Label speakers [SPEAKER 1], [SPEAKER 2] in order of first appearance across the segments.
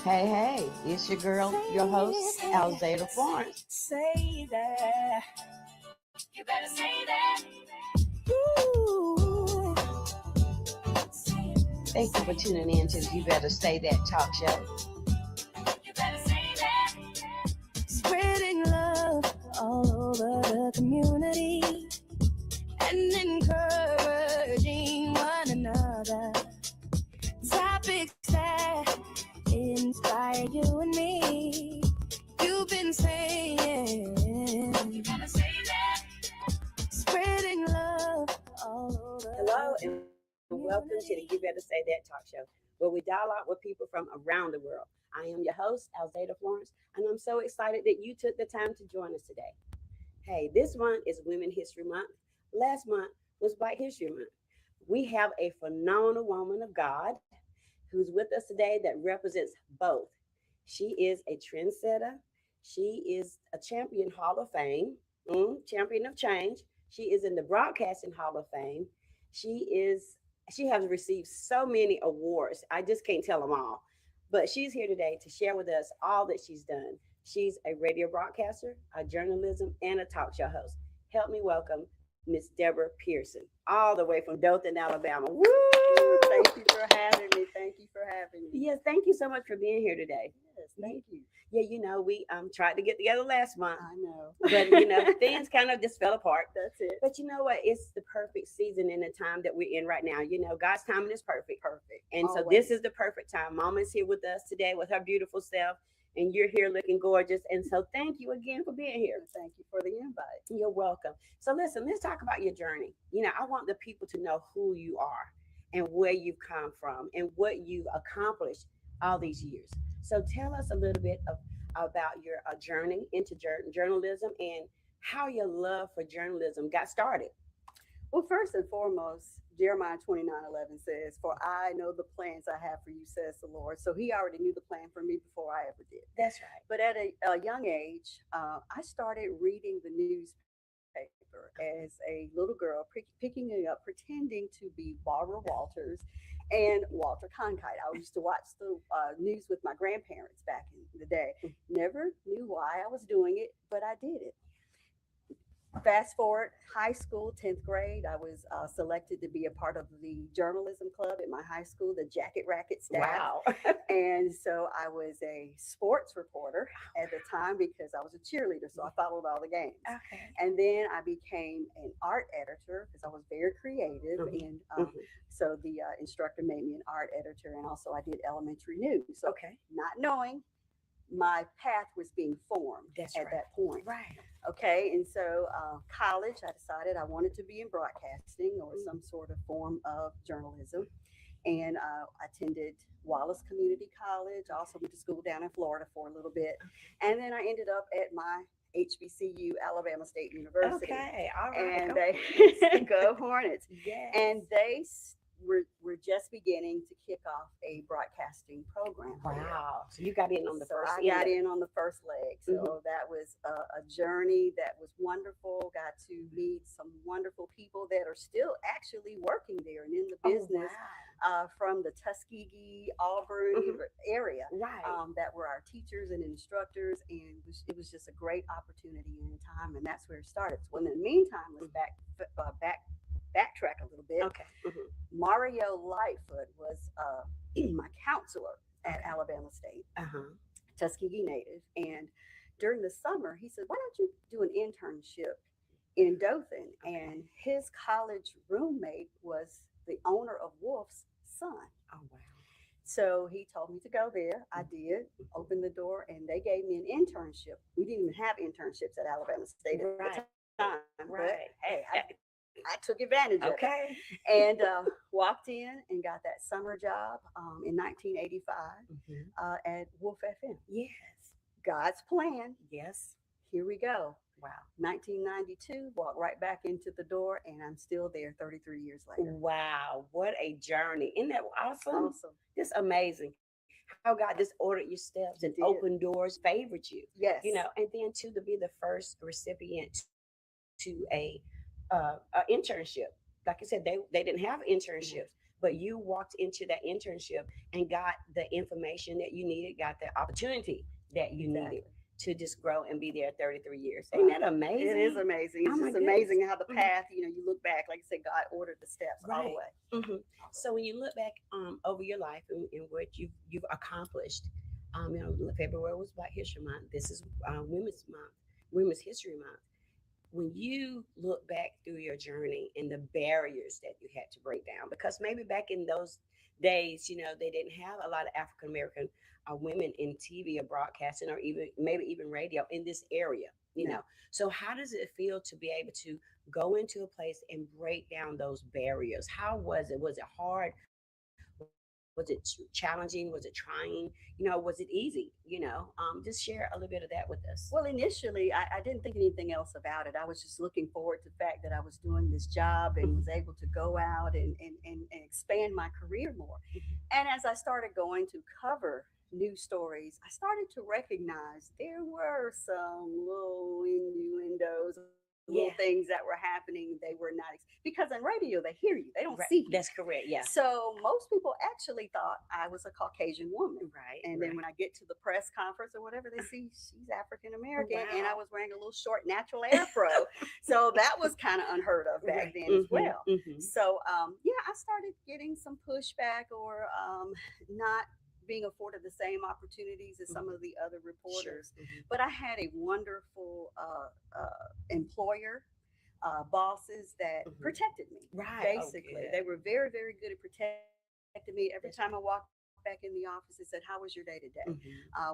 [SPEAKER 1] Hey, hey, it's your girl, your host, Alzada Florence.
[SPEAKER 2] Say that. You better say that. Ooh.
[SPEAKER 1] Thank you for tuning in to You Better Say That talk show.
[SPEAKER 2] You better say that. Spreading love all over the community and encouraging one another. Topics that inspire you and me. You've been saying. You better say that. Spreading love all over.
[SPEAKER 1] Hello, and welcome to the You Better Say That talk show, where we dialogue with people from around the world. I am your host, Alzada Florence, and I'm so excited that you took the time to join us today. Hey, this month is Women History Month. Last month was Black History Month. We have a phenomenal woman of God who's with us today that represents both. She is a trendsetter. She is a champion Hall of Fame, champion of change. She is in the Broadcasting Hall of Fame. She is she has received so many awards. I just can't tell them all. But she's here today to share with us all that she's done. She's a radio broadcaster, a journalism, and a talk show host. Help me welcome Miss Deborah Pearson, all the way from Dothan, Alabama. Woo!
[SPEAKER 3] Thank you for having me. Thank you for having me.
[SPEAKER 1] Yes, thank you so much for being here today.
[SPEAKER 3] Yes, thank you.
[SPEAKER 1] Yeah, we tried to get together last month,
[SPEAKER 3] I know.
[SPEAKER 1] but things kind of just fell apart.
[SPEAKER 3] That's it.
[SPEAKER 1] But you know what? It's the perfect season in the time that we're in right now. God's timing is perfect.
[SPEAKER 3] Perfect.
[SPEAKER 1] And so
[SPEAKER 3] Always.
[SPEAKER 1] this is the perfect time. Mama's here with us today with her beautiful self, and you're here looking gorgeous. And so thank you again for being here.
[SPEAKER 3] Thank you for the invite.
[SPEAKER 1] You're welcome. So listen, let's talk about your journey. I want the people to know who you are and where you've come from and what you've accomplished all these years. So tell us a little bit about your journey into journalism and how your love for journalism got started.
[SPEAKER 3] Well, first and foremost, Jeremiah 29:11 says, "For I know the plans I have for you, says the Lord." So he already knew the plan for me before I ever did.
[SPEAKER 1] That's right.
[SPEAKER 3] But at a young age, I started reading the newspaper as a little girl, picking it up, pretending to be Barbara Walters and Walter Cronkite. I used to watch the news with my grandparents back in the day. Never knew why I was doing it, but I did it. Fast forward, high school, 10th grade, I was selected to be a part of the journalism club at my high school, the Jacket Racket staff.
[SPEAKER 1] Wow.
[SPEAKER 3] And so I was a sports reporter at the time because I was a cheerleader, so I followed all the games.
[SPEAKER 1] Okay.
[SPEAKER 3] And then I became an art editor because I was very creative. And so the instructor made me an art editor, and also I did elementary news. So
[SPEAKER 1] Okay.
[SPEAKER 3] not knowing my path was being formed
[SPEAKER 1] That's
[SPEAKER 3] at
[SPEAKER 1] right.
[SPEAKER 3] that point.
[SPEAKER 1] Right.
[SPEAKER 3] Okay, and so college, I decided I wanted to be in broadcasting or some sort of form of journalism, and I attended Wallace Community College. I also went to school down in Florida for a little bit, and then I ended up at my HBCU, Alabama State University.
[SPEAKER 1] Okay. All right.
[SPEAKER 3] And
[SPEAKER 1] Go
[SPEAKER 3] they go Hornets,
[SPEAKER 1] Yes.
[SPEAKER 3] and they were just beginning to kick off a broadcasting program.
[SPEAKER 1] Wow. So you got in on the
[SPEAKER 3] So
[SPEAKER 1] first
[SPEAKER 3] I
[SPEAKER 1] end
[SPEAKER 3] got
[SPEAKER 1] of it.
[SPEAKER 3] in on the first leg. So that was a journey that was wonderful. Got to meet some wonderful people that are still actually working there and in the business from the Tuskegee, Auburn area.
[SPEAKER 1] Right.
[SPEAKER 3] That were our teachers and instructors, and it was just a great opportunity in time, and that's where it started. So in the meantime, let's backtrack a little bit.
[SPEAKER 1] Okay.
[SPEAKER 3] Mario Lightfoot was my counselor at Alabama State, Tuskegee native. And during the summer, he said, "Why don't you do an internship in Dothan?" And his college roommate was the owner of Wolf's son.
[SPEAKER 1] Oh, wow.
[SPEAKER 3] So he told me to go there. I did, opened the door, and they gave me an internship. We didn't even have internships at Alabama State at the time.
[SPEAKER 1] Right.
[SPEAKER 3] But hey, I took advantage of it.
[SPEAKER 1] Okay.
[SPEAKER 3] And walked in and got that summer job in 1985 at Wolf FM.
[SPEAKER 1] Yes.
[SPEAKER 3] God's plan.
[SPEAKER 1] Yes.
[SPEAKER 3] Here we go.
[SPEAKER 1] Wow.
[SPEAKER 3] 1992, walked right back into the door, and I'm still there 33 years later.
[SPEAKER 1] Wow. What a journey. Isn't that awesome?
[SPEAKER 3] Awesome.
[SPEAKER 1] Just amazing. How God just ordered your steps and
[SPEAKER 3] Did.
[SPEAKER 1] opened doors, favored you.
[SPEAKER 3] Yes.
[SPEAKER 1] And then to be the first recipient to a internship. Like I said, they didn't have internships, but you walked into that internship and got the information that you needed, got the opportunity that you needed
[SPEAKER 3] Exactly.
[SPEAKER 1] to just grow and be there 33 years. Ain't that
[SPEAKER 3] It is
[SPEAKER 1] amazing?
[SPEAKER 3] amazing.
[SPEAKER 1] Oh
[SPEAKER 3] It's
[SPEAKER 1] my
[SPEAKER 3] just
[SPEAKER 1] goodness.
[SPEAKER 3] amazing how the
[SPEAKER 1] Mhm.
[SPEAKER 3] path, you look back, like I said, God ordered the steps all the
[SPEAKER 1] Right.
[SPEAKER 3] way.
[SPEAKER 1] So when you look back over your life and what you've accomplished, February was Black History Month. This is Women's Month, Women's History Month. When you look back through your journey and the barriers that you had to break down, because maybe back in those days, they didn't have a lot of African American women in TV or broadcasting or even maybe even radio in this area.
[SPEAKER 3] No.
[SPEAKER 1] So how does it feel to be able to go into a place and break down those barriers? How was it? Was it hard? Was it challenging? Was it trying? Was it easy? Just share a little bit of that with us.
[SPEAKER 3] Well, initially, I didn't think anything else about it. I was just looking forward to the fact that I was doing this job and was able to go out and expand my career more. And as I started going to cover news stories, I started to recognize there were some little innuendos, little
[SPEAKER 1] Yeah.
[SPEAKER 3] things that were happening. They were not, because in radio, they hear you, they don't
[SPEAKER 1] Right.
[SPEAKER 3] see you.
[SPEAKER 1] That's correct. Yeah.
[SPEAKER 3] So most people actually thought I was a Caucasian woman.
[SPEAKER 1] Right.
[SPEAKER 3] And then when I get to the press conference or whatever, they see she's African American, and I
[SPEAKER 1] Wow.
[SPEAKER 3] was wearing a little short natural afro. So that was kind of unheard of back
[SPEAKER 1] Right.
[SPEAKER 3] then as well.
[SPEAKER 1] Mm-hmm.
[SPEAKER 3] So yeah, I started getting some pushback or not being afforded the same opportunities as some of the other
[SPEAKER 1] Sure.
[SPEAKER 3] reporters. But I had a wonderful employer, bosses that protected me.
[SPEAKER 1] Right. Oh,
[SPEAKER 3] Basically,
[SPEAKER 1] good.
[SPEAKER 3] they were very, very good at protecting me. Every time I walked back in the office, they said, "How was your day today?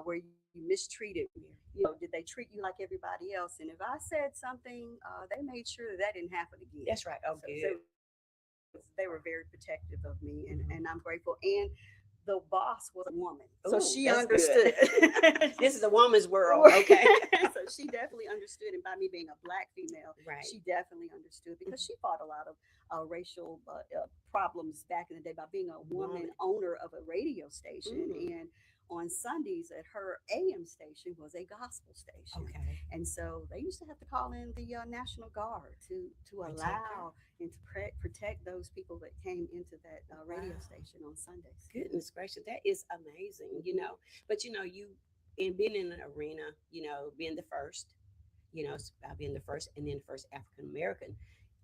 [SPEAKER 3] Where you mistreated me? Did they treat you like everybody else?" And if I said something, they made sure that didn't happen again.
[SPEAKER 1] That's right. Oh,
[SPEAKER 3] So
[SPEAKER 1] good.
[SPEAKER 3] they were very protective of me, and I'm grateful. And the boss was a woman, so
[SPEAKER 1] Ooh,
[SPEAKER 3] she
[SPEAKER 1] that's good.
[SPEAKER 3] understood.
[SPEAKER 1] This is a woman's world. Okay.
[SPEAKER 3] So she definitely understood, and by me being a black female,
[SPEAKER 1] Right.
[SPEAKER 3] she definitely understood because she fought a lot of racial problems back in the day by being a woman
[SPEAKER 1] Woman.
[SPEAKER 3] owner of a radio station.
[SPEAKER 1] Mm.
[SPEAKER 3] And on Sundays at her AM station was a gospel station.
[SPEAKER 1] Okay.
[SPEAKER 3] And so they used to have to call in the National Guard to
[SPEAKER 1] Protect her.
[SPEAKER 3] allow and to protect those people that came into that radio
[SPEAKER 1] Wow.
[SPEAKER 3] station on Sundays.
[SPEAKER 1] Goodness gracious, that is amazing. But you in being in an arena, being the first, being the first and then the first African American,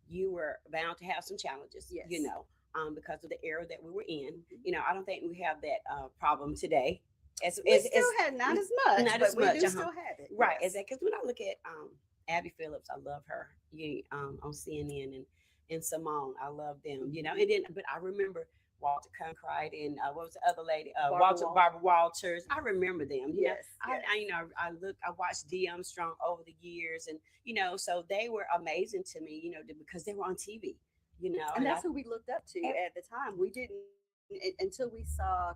[SPEAKER 1] you were bound to have some challenges,
[SPEAKER 3] Yes.
[SPEAKER 1] because of the era that we were in. I don't think we have that problem today.
[SPEAKER 3] We still had not as much,
[SPEAKER 1] not
[SPEAKER 3] but
[SPEAKER 1] as
[SPEAKER 3] we
[SPEAKER 1] much,
[SPEAKER 3] do still have it.
[SPEAKER 1] right.
[SPEAKER 3] Yes.
[SPEAKER 1] Because when I look at Abby Phillips, I love her. On CNN and Simone, I love them. And then but I remember Walter Cronkite and what was the other lady? Barbara Walters. I remember them.
[SPEAKER 3] Yes,
[SPEAKER 1] I,
[SPEAKER 3] yes.
[SPEAKER 1] I I watched D. Armstrong over the years, and so they were amazing to me. Because they were on TV.
[SPEAKER 3] And that's who we looked up to at the time. We didn't until we saw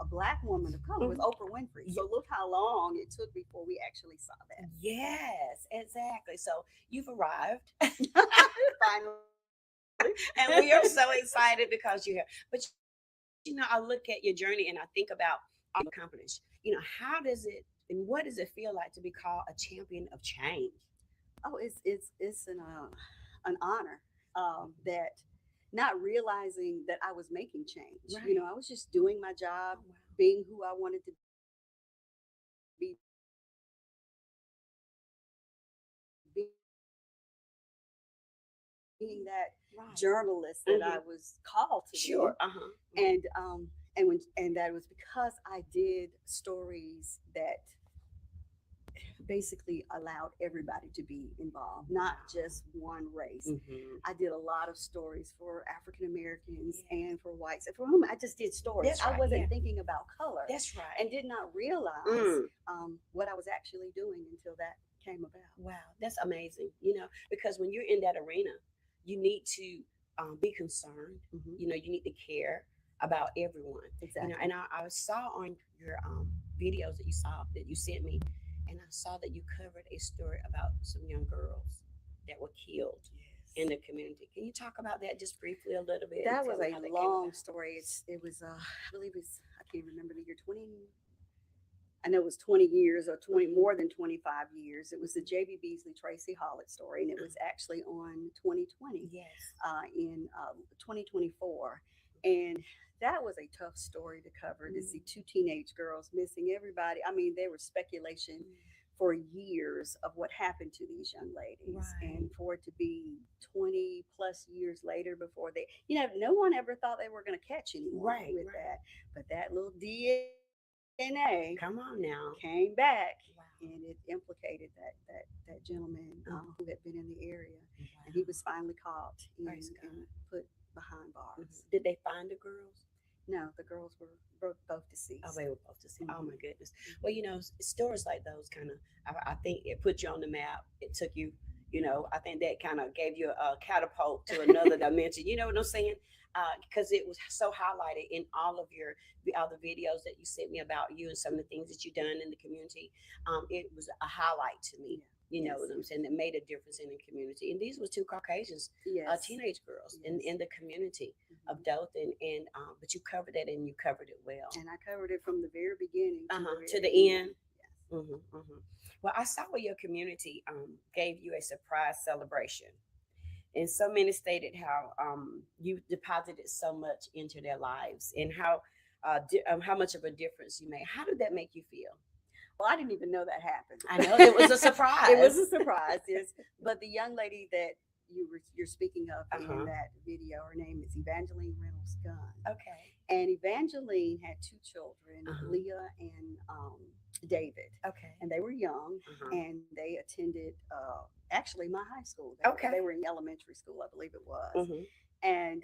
[SPEAKER 3] a black woman of color was Oprah Winfrey. So look how long it took before we actually saw that.
[SPEAKER 1] Yes, exactly. So you've arrived.
[SPEAKER 3] Finally.
[SPEAKER 1] And we are so excited because you're here. But I look at your journey and I think about all you accomplished. How does it and what does it feel like to be called a champion of change?
[SPEAKER 3] Oh, it's an honor that not realizing that I was making change.
[SPEAKER 1] Right.
[SPEAKER 3] I was just doing my job,
[SPEAKER 1] Oh, wow.
[SPEAKER 3] being who I wanted to be, being that
[SPEAKER 1] Right.
[SPEAKER 3] journalist that I was called to
[SPEAKER 1] Sure.
[SPEAKER 3] be. And that was because I did stories that basically allowed everybody to be involved, not just one race. I did a lot of stories for African Americans and for whites, and for whom I just did stories.
[SPEAKER 1] That's right,
[SPEAKER 3] I wasn't
[SPEAKER 1] yeah.
[SPEAKER 3] thinking about color,
[SPEAKER 1] That's right.
[SPEAKER 3] and did not realize what I was actually doing until that came about.
[SPEAKER 1] Wow, that's amazing. Because when you're in that arena, you need to be concerned. You need to care about everyone.
[SPEAKER 3] Exactly.
[SPEAKER 1] And I saw on your videos that you sent me, and I saw that you covered a story about some young girls that were killed in the community. Can you talk about that just briefly a little bit?
[SPEAKER 3] That
[SPEAKER 1] and
[SPEAKER 3] was
[SPEAKER 1] tell me
[SPEAKER 3] a
[SPEAKER 1] how that came
[SPEAKER 3] long
[SPEAKER 1] about?
[SPEAKER 3] story. It was I believe it's I can't remember the year 20. I know it was 20 years or 20 more than 25 years. It was the J.B. Beasley Tracy Hollett story, and it was actually on 2020.
[SPEAKER 1] Yes.
[SPEAKER 3] In 2024. And that was a tough story to cover, to see two teenage girls missing. Everybody, I mean, there was speculation for years of what happened to these young ladies,
[SPEAKER 1] Right.
[SPEAKER 3] and for it to be 20 plus years later before they, no one ever thought they were going to catch anyone
[SPEAKER 1] Right.
[SPEAKER 3] with
[SPEAKER 1] Right.
[SPEAKER 3] that. But that little DNA
[SPEAKER 1] Come on now.
[SPEAKER 3] came back,
[SPEAKER 1] Wow.
[SPEAKER 3] and it implicated that gentleman who had been in the area, and he
[SPEAKER 1] Wow.
[SPEAKER 3] was finally caught
[SPEAKER 1] Praise God.
[SPEAKER 3] and put behind bars.
[SPEAKER 1] Did they find the girls?
[SPEAKER 3] No, the girls were both
[SPEAKER 1] Oh,
[SPEAKER 3] deceased.
[SPEAKER 1] they were supposed to see. Oh
[SPEAKER 3] Mhm.
[SPEAKER 1] my goodness. Well, stories like those kind of, I think it put you on the map. It took you, I think that kind of gave you a catapult to another dimension. You know what I'm saying? Because it was so highlighted in all of the other videos that you sent me about you and some of the things that you've done in the community. It was a highlight to me.
[SPEAKER 3] Yeah.
[SPEAKER 1] You know
[SPEAKER 3] Yes.
[SPEAKER 1] what I'm saying? That made a difference in the community. And these were two Caucasians,
[SPEAKER 3] Yes.
[SPEAKER 1] teenage girls
[SPEAKER 3] Yes.
[SPEAKER 1] in the community of
[SPEAKER 3] Mhm.
[SPEAKER 1] Dothan, and but you covered that and you covered it well.
[SPEAKER 3] And I covered it from the very beginning
[SPEAKER 1] To
[SPEAKER 3] to
[SPEAKER 1] the
[SPEAKER 3] the
[SPEAKER 1] end.
[SPEAKER 3] end. Yes.
[SPEAKER 1] Well, I saw where your community gave you a surprise celebration, and so many stated how you deposited so much into their lives and how much of a difference you made. How did that make you feel?
[SPEAKER 3] Well, I didn't even know that happened.
[SPEAKER 1] I know it was a
[SPEAKER 3] It was
[SPEAKER 1] surprise.
[SPEAKER 3] a surprise, yes. But the young lady that you're speaking of in
[SPEAKER 1] Uh-huh.
[SPEAKER 3] that video, her name is Evangeline Reynolds Gunn.
[SPEAKER 1] Okay.
[SPEAKER 3] And Evangeline had two children,
[SPEAKER 1] Uh-huh.
[SPEAKER 3] Leah and David,
[SPEAKER 1] Okay.
[SPEAKER 3] and they were young,
[SPEAKER 1] Uh-huh.
[SPEAKER 3] and they attended actually my high school.
[SPEAKER 1] Okay.
[SPEAKER 3] They were in elementary school, I believe it was,
[SPEAKER 1] Mm-hmm.
[SPEAKER 3] and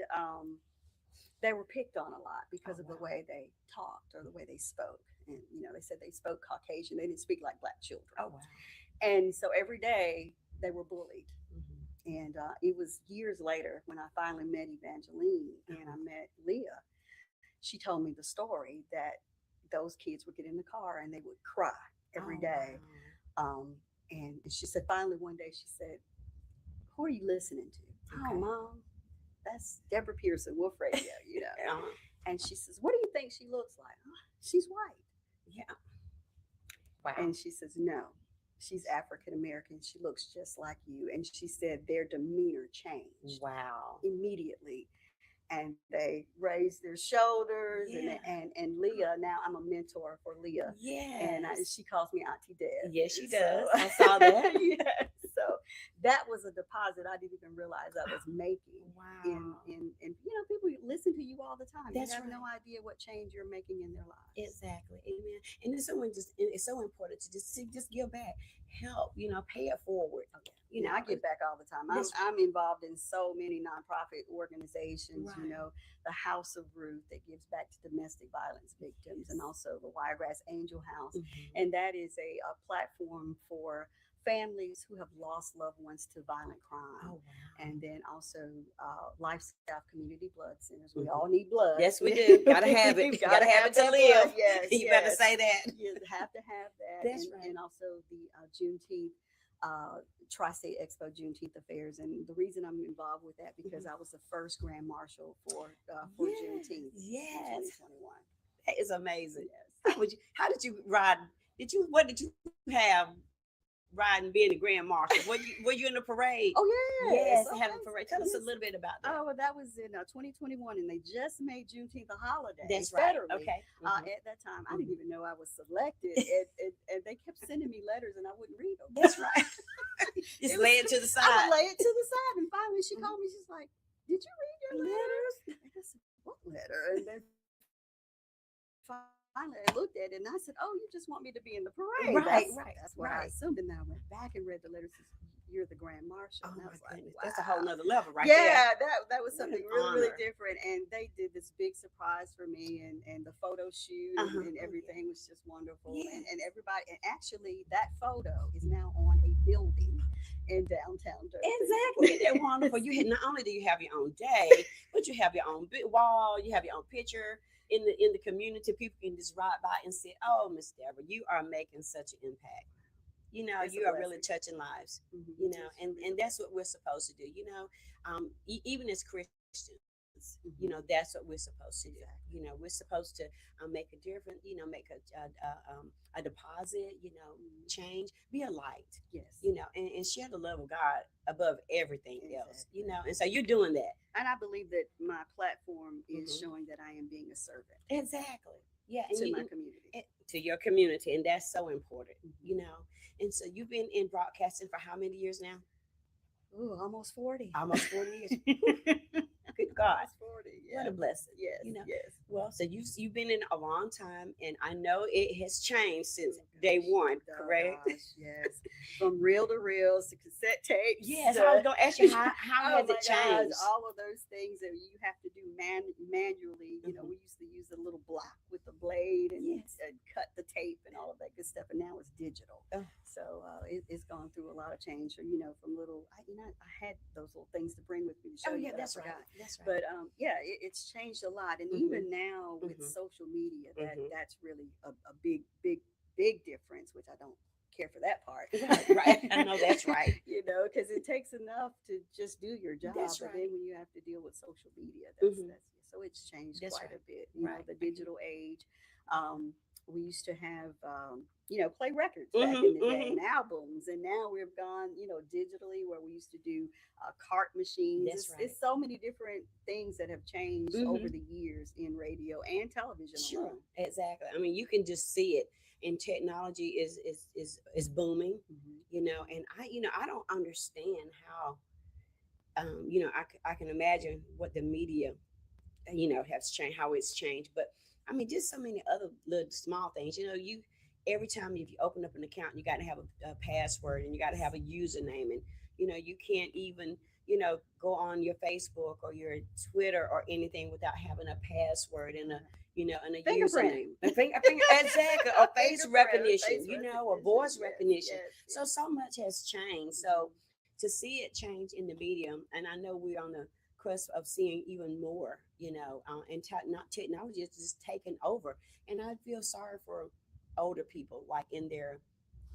[SPEAKER 3] they were picked on a lot because
[SPEAKER 1] Oh,
[SPEAKER 3] of the
[SPEAKER 1] wow.
[SPEAKER 3] way they talked or the way they spoke. And they said they spoke Caucasian; they didn't speak like black children.
[SPEAKER 1] Oh wow.
[SPEAKER 3] And so every day they were bullied.
[SPEAKER 1] Mm-hmm.
[SPEAKER 3] And it was years later when I finally met Evangeline and I met Leah. She told me the story that those kids would get in the car and they would cry every
[SPEAKER 1] Oh
[SPEAKER 3] day.
[SPEAKER 1] wow.
[SPEAKER 3] And she said, finally, one day, she said, "Who are you listening to?" "Oh,
[SPEAKER 1] Okay.
[SPEAKER 3] Mom, that's Deborah." Wolf Radio.
[SPEAKER 1] Uh-huh.
[SPEAKER 3] And she says, "What do you think she looks like?" "Oh, she's white."
[SPEAKER 1] Yeah. Wow.
[SPEAKER 3] And she says, "No, she's African American. She looks just like you." And she said their demeanor changed
[SPEAKER 1] Wow.
[SPEAKER 3] immediately. And they raised their shoulders.
[SPEAKER 1] Yeah.
[SPEAKER 3] And Leah, now I'm a mentor for Leah. And
[SPEAKER 1] Yes.
[SPEAKER 3] she calls me Auntie Deb.
[SPEAKER 1] Yes, she
[SPEAKER 3] So-
[SPEAKER 1] does. I saw that.
[SPEAKER 3] Yes. So that was a deposit I didn't even realize I was making.
[SPEAKER 1] Wow.
[SPEAKER 3] And people listen to you all the time.
[SPEAKER 1] That's
[SPEAKER 3] You have no
[SPEAKER 1] right.
[SPEAKER 3] idea what change you're making in their lives.
[SPEAKER 1] Exactly. Amen. And it's so important to just give back, help, pay it forward.
[SPEAKER 3] I give back all the time.
[SPEAKER 1] That's
[SPEAKER 3] I'm involved in so many nonprofit organizations.
[SPEAKER 1] Right.
[SPEAKER 3] The House of Ruth that gives back to domestic violence victims, and also the Wiregrass Angel House,
[SPEAKER 1] Mhm.
[SPEAKER 3] and that is a platform for families who have lost loved ones to violent crime.
[SPEAKER 1] Oh wow.
[SPEAKER 3] And then also Lifestyle Community Blood Centers. We
[SPEAKER 1] Mhm.
[SPEAKER 3] all need blood.
[SPEAKER 1] Yes, we do. Gotta have it. Gotta have it to
[SPEAKER 3] that
[SPEAKER 1] live.
[SPEAKER 3] blood. Yes,
[SPEAKER 1] You better
[SPEAKER 3] yes.
[SPEAKER 1] say that.
[SPEAKER 3] You have to have that.
[SPEAKER 1] That's
[SPEAKER 3] and,
[SPEAKER 1] right.
[SPEAKER 3] and also the Juneteenth Tri-State Expo Juneteenth Affairs. And the reason I'm involved with that because I was the first Grand Marshal for
[SPEAKER 1] Yes,
[SPEAKER 3] Juneteenth
[SPEAKER 1] yes.
[SPEAKER 3] in 2021.
[SPEAKER 1] That is amazing.
[SPEAKER 3] Yes.
[SPEAKER 1] How did you ride? What did you have riding being a grand marshal? Were you in the parade?
[SPEAKER 3] Oh
[SPEAKER 1] yes,
[SPEAKER 3] yes,
[SPEAKER 1] they had a parade. Tell us a
[SPEAKER 3] yes.
[SPEAKER 1] little bit about that.
[SPEAKER 3] Oh, well, that was in 2021, and they just made Juneteenth a holiday.
[SPEAKER 1] That's right.
[SPEAKER 3] Federally.
[SPEAKER 1] Okay.
[SPEAKER 3] At that time, I didn't even know I was selected, and they kept sending me letters, and I wouldn't read them.
[SPEAKER 1] That's right. Just lay it to the
[SPEAKER 3] I
[SPEAKER 1] side.
[SPEAKER 3] would lay it to the side, and finally she called me. She's like, "Did you read your letters?" I said, "What letter?" And then finally I looked at it, and I said, "Oh, you just want me to be in the parade?"
[SPEAKER 1] Right,
[SPEAKER 3] That's what I
[SPEAKER 1] right.
[SPEAKER 3] assumed. And then I went back and read the letters. You're the Grand Marshal.
[SPEAKER 1] Oh
[SPEAKER 3] And I
[SPEAKER 1] my
[SPEAKER 3] was like,
[SPEAKER 1] goodness,
[SPEAKER 3] wow.
[SPEAKER 1] that's a whole nother level, right
[SPEAKER 3] Yeah, that was
[SPEAKER 1] What an
[SPEAKER 3] something really
[SPEAKER 1] honor.
[SPEAKER 3] different. And they did this big surprise for me, and the photo shoot
[SPEAKER 1] Uh-huh.
[SPEAKER 3] and everything was just wonderful.
[SPEAKER 1] Yes.
[SPEAKER 3] And everybody, and actually that photo is now on a building in downtown Durban.
[SPEAKER 1] Exactly. They're wonderful. Not only do you have your own day, but you have your own wall. You have your own picture in the community. People can just ride by and say, "Oh, Miss Deborah, you are making such an impact.
[SPEAKER 3] It's a
[SPEAKER 1] You are really
[SPEAKER 3] blessing.
[SPEAKER 1] touching lives.
[SPEAKER 3] Mhm.
[SPEAKER 1] And that's what we're supposed to do. Even as Christians." You know, that's what we're supposed to do. You know, we're supposed to make a difference. You know, make a deposit. You know, change, be a light.
[SPEAKER 3] Yes.
[SPEAKER 1] You know, and share the love of God above everything else.
[SPEAKER 3] Exactly.
[SPEAKER 1] You know, and so you're doing that.
[SPEAKER 3] And I believe that my platform is
[SPEAKER 1] Mhm.
[SPEAKER 3] showing that I am being a servant
[SPEAKER 1] Exactly. Yeah, and
[SPEAKER 3] to
[SPEAKER 1] you
[SPEAKER 3] my community.
[SPEAKER 1] to your community, and that's so important.
[SPEAKER 3] Mhm.
[SPEAKER 1] You know, and so you've been in broadcasting for how many years now?
[SPEAKER 3] Ooh, almost 40.
[SPEAKER 1] Almost 40 years. Good God.
[SPEAKER 3] Almost 40.
[SPEAKER 1] What
[SPEAKER 3] Yeah.
[SPEAKER 1] a blessing.
[SPEAKER 3] Yes.
[SPEAKER 1] You know.
[SPEAKER 3] Yes.
[SPEAKER 1] Well, so you've been in a long time, and I know it has changed since
[SPEAKER 3] Oh,
[SPEAKER 1] day
[SPEAKER 3] gosh.
[SPEAKER 1] one,
[SPEAKER 3] Oh,
[SPEAKER 1] correct?
[SPEAKER 3] gosh, yes. From reel to reels to cassette tapes.
[SPEAKER 1] Yes, I was gonna ask you how
[SPEAKER 3] Oh
[SPEAKER 1] has
[SPEAKER 3] my
[SPEAKER 1] it
[SPEAKER 3] gosh,
[SPEAKER 1] changed?
[SPEAKER 3] all of those things that you have to do manually. You know,
[SPEAKER 1] Mhm.
[SPEAKER 3] we used to use a little block with a blade
[SPEAKER 1] Yes.
[SPEAKER 3] and cut the tape and all of that good stuff. And now it's digital.
[SPEAKER 1] Oh,
[SPEAKER 3] So it's gone through a lot of change. So, you know, from little, I had those little things to bring with me to show
[SPEAKER 1] oh
[SPEAKER 3] you,
[SPEAKER 1] yeah,
[SPEAKER 3] but I
[SPEAKER 1] that's right.
[SPEAKER 3] forgot.
[SPEAKER 1] That's right.
[SPEAKER 3] But yeah, it's changed a lot. And
[SPEAKER 1] Mhm.
[SPEAKER 3] even now with
[SPEAKER 1] Mhm.
[SPEAKER 3] social media,
[SPEAKER 1] Mhm.
[SPEAKER 3] that's really a big difference, which I don't care for that part.
[SPEAKER 1] Right, right. I know that's right.
[SPEAKER 3] You know, because it takes enough to just do your job,
[SPEAKER 1] That's
[SPEAKER 3] but
[SPEAKER 1] right.
[SPEAKER 3] then when you have to deal with social media,
[SPEAKER 1] Mhm.
[SPEAKER 3] that's so it's changed
[SPEAKER 1] That's
[SPEAKER 3] quite
[SPEAKER 1] right.
[SPEAKER 3] a bit. You know,
[SPEAKER 1] Right.
[SPEAKER 3] the digital age. We used to have, you know, play records back
[SPEAKER 1] Mhm.
[SPEAKER 3] in the day
[SPEAKER 1] Mhm.
[SPEAKER 3] and albums, and now we've gone, you know, digitally where we used to do cart machines.
[SPEAKER 1] That's right.
[SPEAKER 3] It's so many different things that have changed over
[SPEAKER 1] Mhm.
[SPEAKER 3] the years in radio and television
[SPEAKER 1] Sure.
[SPEAKER 3] alone.
[SPEAKER 1] Exactly. I mean, you can just see it, and technology is booming.
[SPEAKER 3] Hmm.
[SPEAKER 1] You know, and I don't understand how. You know, I can imagine what the media, has changed, how it's changed. But I mean, just so many other little small things. You know, you every time if you open up an account, you got to have a password, and you got to have a username, and you can't even go on your Facebook or your Twitter or anything without having a password and a
[SPEAKER 3] Fingerprint.
[SPEAKER 1] username. I think exactly, or face
[SPEAKER 3] Fingerprint,
[SPEAKER 1] recognition,
[SPEAKER 3] face
[SPEAKER 1] or
[SPEAKER 3] recognition.
[SPEAKER 1] voice
[SPEAKER 3] Yes,
[SPEAKER 1] recognition.
[SPEAKER 3] yes,
[SPEAKER 1] So much has changed.
[SPEAKER 3] yes.
[SPEAKER 1] So to see it change in the medium, and I know we're on the cusp of seeing even more, and not technology is just taking over. And I feel sorry for older people, like in their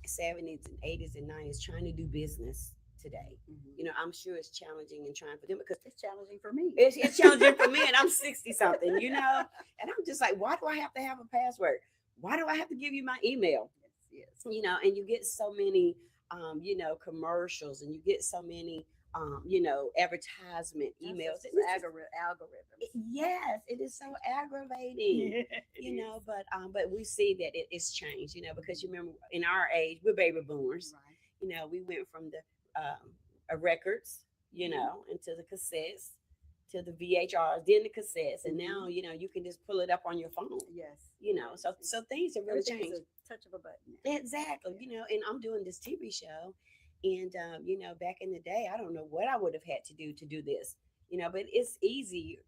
[SPEAKER 1] 70s and 80s and 90s, trying to do business today.
[SPEAKER 3] Mhm.
[SPEAKER 1] I'm sure it's challenging and trying for them because
[SPEAKER 3] It's challenging for me.
[SPEAKER 1] it's challenging for me, and I'm 60 something, and I'm just like, why do I have to have a password? Why do I have to give you my email?
[SPEAKER 3] Yes, yes.
[SPEAKER 1] And you get so many commercials, and you get so many advertisement
[SPEAKER 3] That's
[SPEAKER 1] emails, and
[SPEAKER 3] just algorithms.
[SPEAKER 1] yes, it is so aggravating.
[SPEAKER 3] Yeah, it is.
[SPEAKER 1] But we see that it is changed, because you remember in our age, we're baby boomers.
[SPEAKER 3] Right.
[SPEAKER 1] We went from the records,
[SPEAKER 3] Mhm.
[SPEAKER 1] into the cassettes, to the VHRs, then the cassettes, and now
[SPEAKER 3] Mhm.
[SPEAKER 1] you can just pull it up on your phone.
[SPEAKER 3] Yes.
[SPEAKER 1] So
[SPEAKER 3] Yes.
[SPEAKER 1] things have really
[SPEAKER 3] Everything is
[SPEAKER 1] changed.
[SPEAKER 3] a touch of a button now.
[SPEAKER 1] Exactly.
[SPEAKER 3] Yeah.
[SPEAKER 1] And I'm doing this TV show, and back in the day, I don't know what I would have had to do this. But it's easy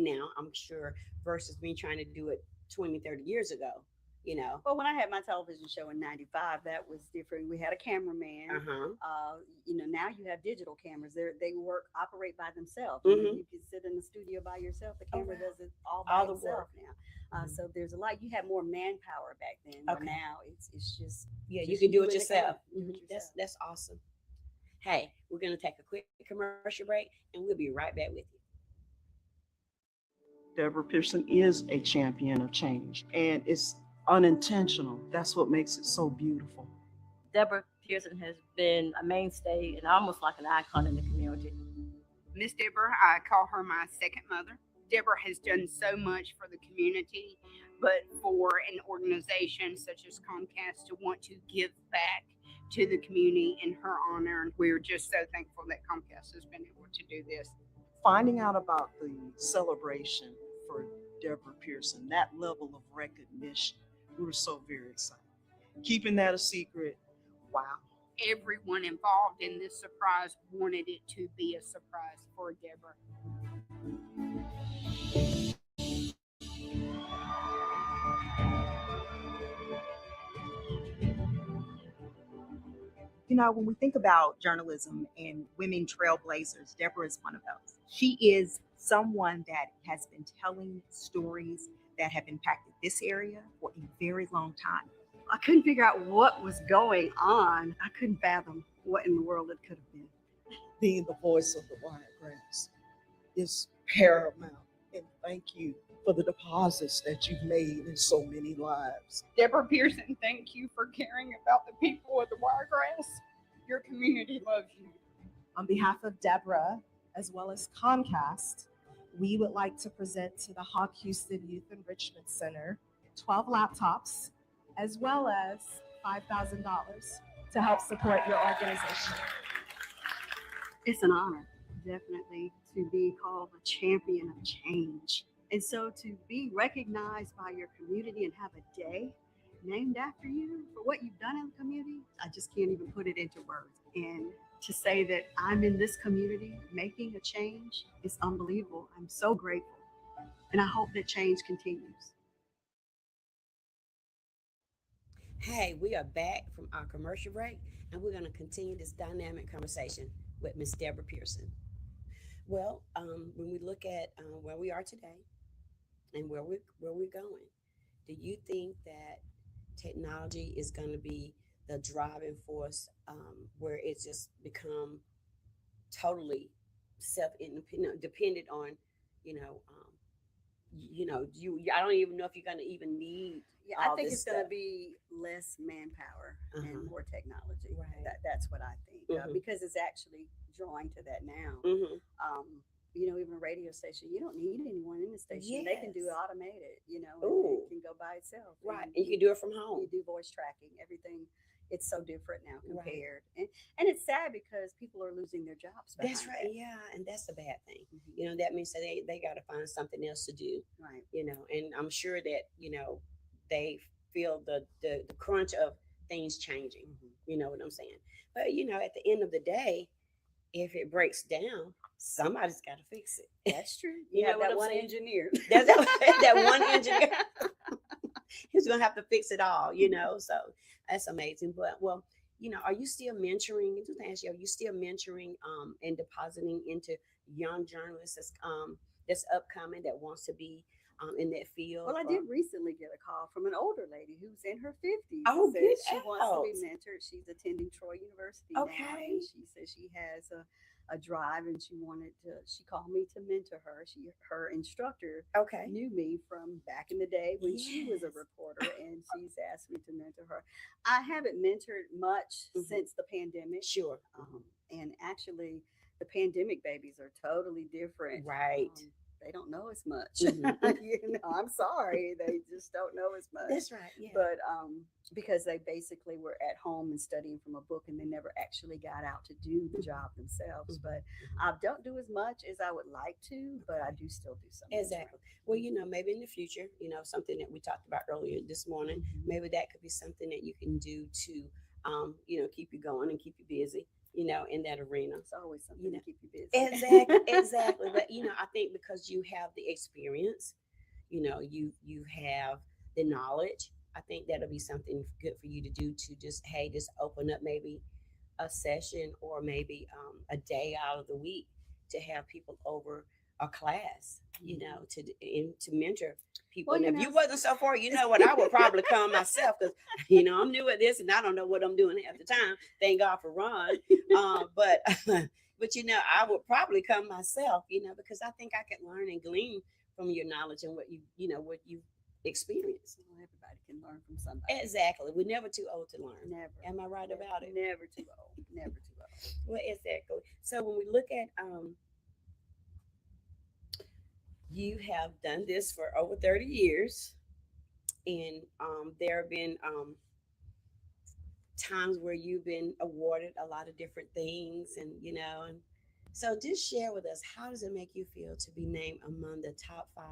[SPEAKER 1] now, I'm sure, versus me trying to do it 20, 30 years ago. You know.
[SPEAKER 3] Well, when I had my television show in '95, that was different. We had a cameraman.
[SPEAKER 1] Uh-huh.
[SPEAKER 3] Now you have digital cameras. They operate by themselves.
[SPEAKER 1] Mhm.
[SPEAKER 3] You can sit in the studio by yourself. The
[SPEAKER 1] Oh,
[SPEAKER 3] camera
[SPEAKER 1] wow.
[SPEAKER 3] does it all by
[SPEAKER 1] All the
[SPEAKER 3] itself
[SPEAKER 1] work.
[SPEAKER 3] now.
[SPEAKER 1] Mhm.
[SPEAKER 3] So there's a lot. You had more manpower back then. Where
[SPEAKER 1] Okay.
[SPEAKER 3] now it's just
[SPEAKER 1] Yeah, you
[SPEAKER 3] just
[SPEAKER 1] can do
[SPEAKER 3] you
[SPEAKER 1] it
[SPEAKER 3] and the camera.
[SPEAKER 1] yourself.
[SPEAKER 3] Do it
[SPEAKER 1] Mhm.
[SPEAKER 3] yourself.
[SPEAKER 1] That's awesome. Hey, we're gonna take a quick commercial break, and we'll be right back with you.
[SPEAKER 2] Deborah Pearson is a champion of change, and it's unintentional. That's what makes it so beautiful.
[SPEAKER 4] Deborah Pearson has been a mainstay and almost like an icon in the community.
[SPEAKER 5] Miss Deborah, I call her my second mother. Deborah has done so much for the community, but for an organization such as Comcast to want to give back to the community in her honor, and we're just so thankful that Comcast has been able to do this.
[SPEAKER 2] Finding out about the celebration for Deborah Pearson, that level of recognition, we were so very excited. Keeping that a secret, wow.
[SPEAKER 5] Everyone involved in this surprise wanted it to be a surprise for Deborah.
[SPEAKER 6] You know, when we think about journalism and women trailblazers, Deborah is one of those. She is someone that has been telling stories that have impacted this area for a very long time.
[SPEAKER 3] I couldn't figure out what was going on. I couldn't fathom what in the world it could have been.
[SPEAKER 2] Being the voice of the wiregrass is paramount. And thank you for the deposits that you've made in so many lives.
[SPEAKER 5] Deborah Pearson, thank you for caring about the people of the Wiregrass. Your community loves you.
[SPEAKER 7] On behalf of Deborah, as well as Comcast, we would like to present to the Hawk Houston Youth Enrichment Center 12 laptops, as well as $5,000 to help support your organization.
[SPEAKER 3] It's an honor, definitely, to be called a champion of change. And so to be recognized by your community and have a day named after you for what you've done in the community, I just can't even put it into words. And to say that I'm in this community making a change is unbelievable. I'm so grateful. And I hope that change continues.
[SPEAKER 1] Hey, we are back from our commercial break, and we're going to continue this dynamic conversation with Miss Deborah Pearson. Well, when we look at where we are today and where we're going, do you think that technology is going to be the driving force where it's just become totally self-independent, dependent on, you know, I don't even know if you're going to even need.
[SPEAKER 3] Yeah, I
[SPEAKER 1] all
[SPEAKER 3] think
[SPEAKER 1] this
[SPEAKER 3] it's going to
[SPEAKER 1] stuff.
[SPEAKER 3] be less manpower and more technology.
[SPEAKER 1] Right.
[SPEAKER 3] That's what I think
[SPEAKER 1] Mhm.
[SPEAKER 3] because it's actually drawing to that now.
[SPEAKER 1] Mm-hmm.
[SPEAKER 3] Even a radio station, you don't need anyone in the station. They can do it
[SPEAKER 1] Yes.
[SPEAKER 3] automated, and
[SPEAKER 1] Ooh.
[SPEAKER 3] it can go by itself.
[SPEAKER 1] Right,
[SPEAKER 3] And
[SPEAKER 1] and you can do it from
[SPEAKER 3] you
[SPEAKER 1] home.
[SPEAKER 3] do voice tracking, everything. It's so different now
[SPEAKER 1] Right.
[SPEAKER 3] compared, and it's sad because people are losing their jobs.
[SPEAKER 1] That's
[SPEAKER 3] behind
[SPEAKER 1] right.
[SPEAKER 3] that.
[SPEAKER 1] Yeah, and that's a bad thing.
[SPEAKER 3] Mhm.
[SPEAKER 1] That means that they got to find something else to do.
[SPEAKER 3] Right.
[SPEAKER 1] And I'm sure that they feel the crunch of things changing.
[SPEAKER 3] Mhm.
[SPEAKER 1] You know what I'm saying? But at the end of the day, if it breaks down, somebody's got to fix it.
[SPEAKER 3] That's true.
[SPEAKER 1] You
[SPEAKER 3] You
[SPEAKER 1] know
[SPEAKER 3] have
[SPEAKER 1] what
[SPEAKER 3] that
[SPEAKER 1] I'm
[SPEAKER 3] one
[SPEAKER 1] saying?
[SPEAKER 3] engineer.
[SPEAKER 1] That's that one engineer. He's gonna have to fix it all. So that's amazing. But well, are you still mentoring? Just ask you, are you still mentoring and depositing into young journalists that's upcoming that wants to be in that field?
[SPEAKER 3] Well, I did recently get a call from an older lady who's in her 50s.
[SPEAKER 1] Oh,
[SPEAKER 3] Says
[SPEAKER 1] get
[SPEAKER 3] she wants to be
[SPEAKER 1] out.
[SPEAKER 3] mentored. She's attending Troy University now,
[SPEAKER 1] Okay.
[SPEAKER 3] and she says she has a drive, and she called me to mentor her. Her instructor
[SPEAKER 1] Okay.
[SPEAKER 3] knew me from back in the day when she was a
[SPEAKER 1] Yes.
[SPEAKER 3] reporter, and she's asked me to mentor her. I haven't mentored much
[SPEAKER 1] Mhm.
[SPEAKER 3] since the pandemic.
[SPEAKER 1] Sure.
[SPEAKER 3] And actually, the pandemic babies are totally different.
[SPEAKER 1] Right.
[SPEAKER 3] They don't know as much.
[SPEAKER 1] Mhm.
[SPEAKER 3] I'm sorry, they just don't know as much.
[SPEAKER 1] That's right. Yeah.
[SPEAKER 3] But because they basically were at home and studying from a book, and they never actually got out to do the job themselves. But I don't do as much as I would like to, but I do still do some.
[SPEAKER 1] Exactly. Well, maybe in the future, something that we talked about earlier this morning,
[SPEAKER 3] Mhm.
[SPEAKER 1] maybe that could be something that you can do to, keep you going and keep you busy, in that arena.
[SPEAKER 3] It's always something
[SPEAKER 1] You know,
[SPEAKER 3] to keep you busy.
[SPEAKER 1] Exactly, exactly. But I think because you have the experience, you have the knowledge. I think that'll be something good for you to do to just open up maybe a session or maybe a day out of the week to have people over a class, to mentor people.
[SPEAKER 3] Well,
[SPEAKER 1] And if you wasn't so far, you know what, I would probably come myself because I'm new at this and I don't know what I'm doing half the time. Thank God for Ron. But but I would probably come myself, because I think I could learn and glean from your knowledge and what you experienced.
[SPEAKER 3] Well, everybody can learn from somebody.
[SPEAKER 1] Exactly. We're never too old to learn.
[SPEAKER 3] Never.
[SPEAKER 1] Am I right about it?
[SPEAKER 3] Never too old. Never too old.
[SPEAKER 1] Well, exactly. So when we look at you have done this for over 30 years, and there have been times where you've been awarded a lot of different things, and so just share with us, how does it make you feel to be named among the top 5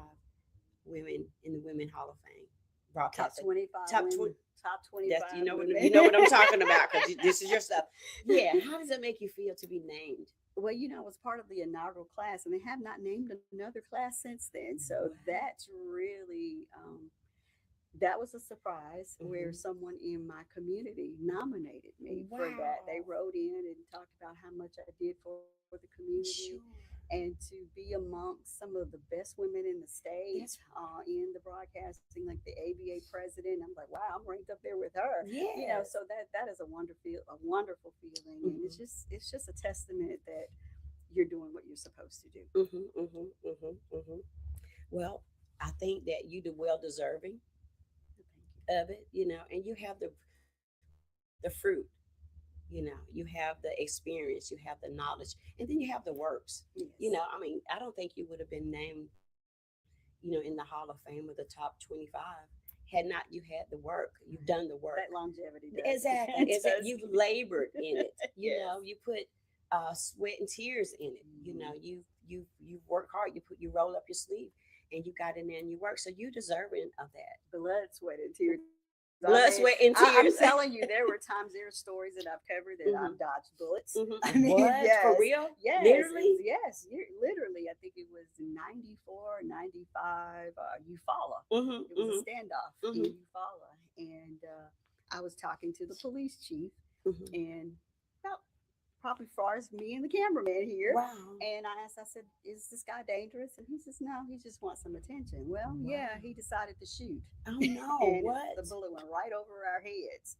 [SPEAKER 1] women in the Women Hall of Fame?
[SPEAKER 3] Top
[SPEAKER 1] Broadcasting.
[SPEAKER 3] 25
[SPEAKER 1] Top
[SPEAKER 3] women.
[SPEAKER 1] 20.
[SPEAKER 3] Top 25
[SPEAKER 1] That's
[SPEAKER 3] women.
[SPEAKER 1] you know what I'm talking about, because this is your stuff. Yeah. How does it make you feel to be named?
[SPEAKER 3] Well, I was part of the inaugural class, and they have not named another class since then. So
[SPEAKER 1] Wow.
[SPEAKER 3] that's really that was a surprise where
[SPEAKER 1] Mhm.
[SPEAKER 3] someone in my community nominated me for that. They
[SPEAKER 1] Wow.
[SPEAKER 3] wrote in and talked about how much I did for the community,
[SPEAKER 1] Sure.
[SPEAKER 3] and to be amongst some of the best women in the state
[SPEAKER 1] That's
[SPEAKER 3] in the broadcasting, like the ABA president. I'm like, wow, I'm ranked up there with her.
[SPEAKER 1] Yeah.
[SPEAKER 3] So that is a wonderful feeling, and it's just a testament that you're doing what you're supposed to do.
[SPEAKER 1] Well, I think that you do well deserving of it, and you have the fruit, you have the experience, you have the knowledge, and then you have the works.
[SPEAKER 3] Yes.
[SPEAKER 1] I mean, I don't think you would have been named, in the Hall of Fame or the top 25 had not you had the work. You've done the work.
[SPEAKER 3] That longevity does.
[SPEAKER 1] Exactly.
[SPEAKER 3] It does.
[SPEAKER 1] You've labored in it.
[SPEAKER 3] Yes.
[SPEAKER 1] You put sweat and tears in it. You work hard. You roll up your sleeve, and you got in there and you work. So you deserving of that.
[SPEAKER 3] Blood, sweat, and tears.
[SPEAKER 1] Blood, sweat, and
[SPEAKER 3] I'm
[SPEAKER 1] tears.
[SPEAKER 3] telling you, there were stories that I've covered that I've dodged bullets. I mean,
[SPEAKER 1] What?
[SPEAKER 3] yes,
[SPEAKER 1] For real?
[SPEAKER 3] yes,
[SPEAKER 1] Literally?
[SPEAKER 3] yes, literally. I think it was 94, 95. Eufaula.
[SPEAKER 1] Mm-hmm,
[SPEAKER 3] It was a standoff in Eufaula, and I was talking to the police chief, and about probably far as me and the cameraman here.
[SPEAKER 1] Wow.
[SPEAKER 3] And I said, "Is this guy dangerous?" And he says, "No, he just wants some attention." Well, yeah, he decided to shoot.
[SPEAKER 1] Oh no!
[SPEAKER 3] And
[SPEAKER 1] What?
[SPEAKER 3] the bullet went right over our heads,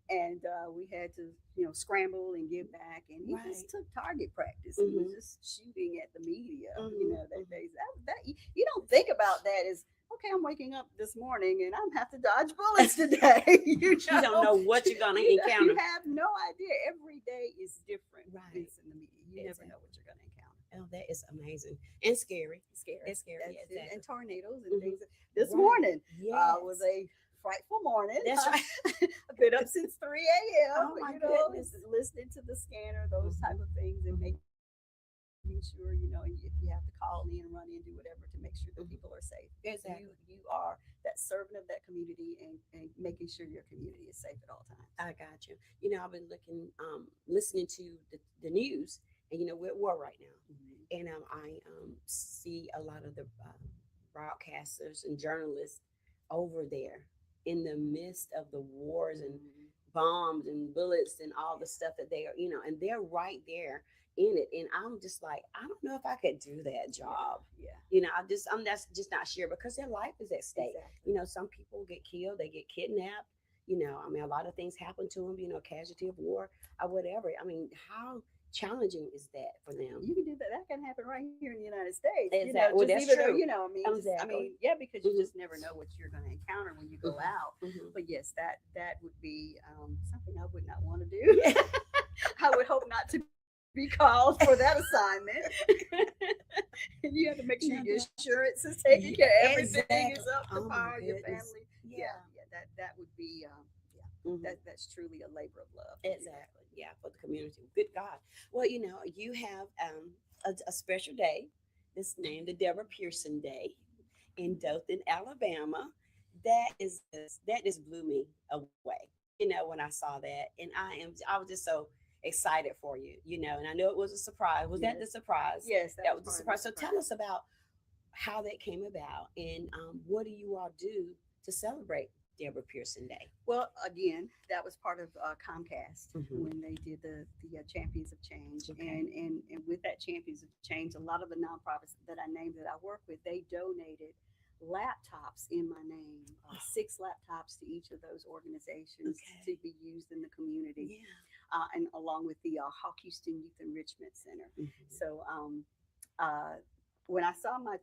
[SPEAKER 3] and we had to, scramble and get back. And he just took target practice. He was just shooting at the media. That day. That you don't think about that as, okay, I'm waking up this morning and I'm have to dodge bullets today.
[SPEAKER 1] You don't know what you're gonna encounter.
[SPEAKER 3] You have no idea. Every day is different.
[SPEAKER 1] Right.
[SPEAKER 3] It's in the media. You never know what you're gonna encounter.
[SPEAKER 1] Oh, that is amazing and scary.
[SPEAKER 3] Scary.
[SPEAKER 1] It's scary.
[SPEAKER 3] That's
[SPEAKER 1] Yeah,
[SPEAKER 3] it.
[SPEAKER 1] exactly.
[SPEAKER 3] And tornadoes and things. This
[SPEAKER 1] Right.
[SPEAKER 3] morning
[SPEAKER 1] Yes.
[SPEAKER 3] was a frightful morning.
[SPEAKER 1] That's right.
[SPEAKER 3] I've been up since 3 a.m.
[SPEAKER 1] Oh, my goodness.
[SPEAKER 3] Listening to the scanner, those type of things, and making sure, if you have to call in, run in, do whatever to make sure that people are safe.
[SPEAKER 1] Exactly.
[SPEAKER 3] You are that servant of that community, and making sure your community is safe at all times.
[SPEAKER 1] I got you. I've been listening to the news, and we're at war right now, and I see a lot of the broadcasters and journalists over there in the midst of the wars and bombs and bullets and all the stuff that they are, and they're right there in it. And I'm just like, I don't know if I could do that job.
[SPEAKER 3] Yeah.
[SPEAKER 1] I'm that's just not sure, because their life is at stake.
[SPEAKER 3] Exactly.
[SPEAKER 1] Some people get killed, they get kidnapped. I mean, a lot of things happen to them, casualty of war or whatever. I mean, how challenging is that for them?
[SPEAKER 3] You can do that. That can happen right here in the United States.
[SPEAKER 1] Exactly. Well, that's true. Exactly.
[SPEAKER 3] Because you just never know what you're going to encounter when you go out. But yes, that would be something I would not want to do. I would hope not to be called for that assignment. You have to make sure your insurance is taken care of. Everything is up to par. Your family. Yeah. That would be. That's truly a labor of love.
[SPEAKER 1] Exactly. Yeah, for the community. Good God. Well, you have a special day. It's named the Deborah Pearson Day in Dothan, Alabama. That just blew me away. When I saw that, and I was just so excited for you. And I know it was a surprise. Was that the surprise?
[SPEAKER 3] Yes,
[SPEAKER 1] that was the surprise. So tell us about how that came about, and what do you all do to celebrate Deborah Pearson Day?
[SPEAKER 3] Well, again, that was part of Comcast when they did the Champions of Change, and with that Champions of Change, a lot of the nonprofits that I named that I work with, they donated laptops in my name, 6 laptops to each of those organizations to be used in the community, and along with the Hawk Houston Youth Enrichment Center. So when I saw my